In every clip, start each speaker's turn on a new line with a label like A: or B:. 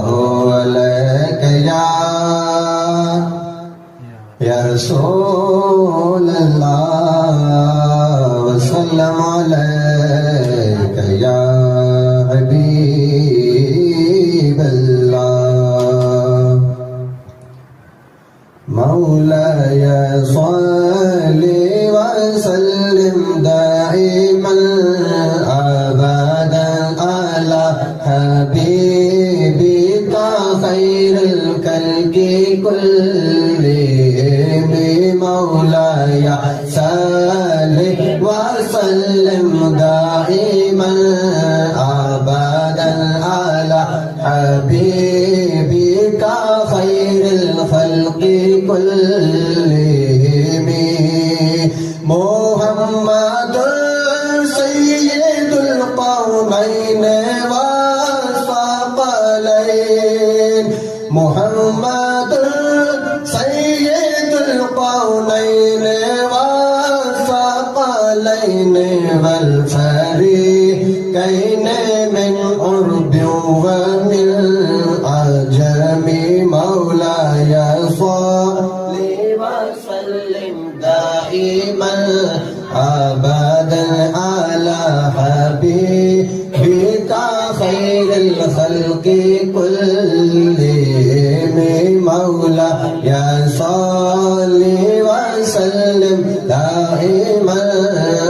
A: عليك يا رسول الله وسلم عليك يا حبيب الله مولاي صل وسلم دائما أبدا على حبيبك خير الخلق كلهم مولاي صل وسلم دائما أبدا على حبيبك خير الخلق كلهم محمد سيد القومين والثقلين محمد سيد القومين والثقلين والفريقين من عرب ومن عجم مولاي صل وسلم دائما أبدا على حبيبك خير الخلق كلهم مولاي صل وسلم دائما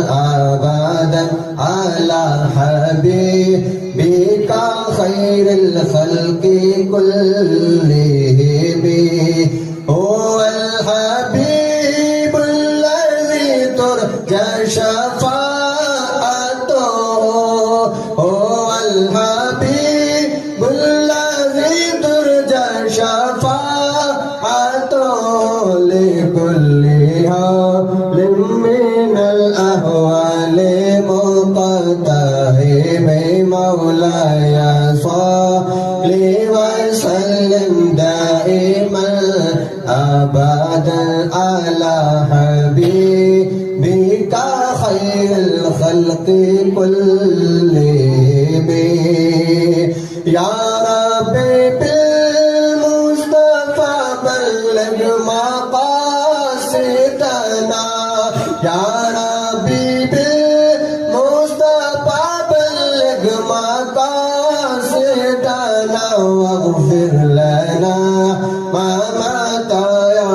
A: أبدا على حبيبك خير الخلق كلهم هو الحبيب الذي ترجى شفاعته هو الحبيب الذي ترجى شفاعته لكل حال من الأهوال مقتحم مولاي صل وسلم دائما أبدا على حبيبك خير الخلق كلهم يا ربي بالمصطفى بلغ مقاصدنا يا ربي بالمصطفى بلغ مقاصدنا واغفر لنا ما مات يا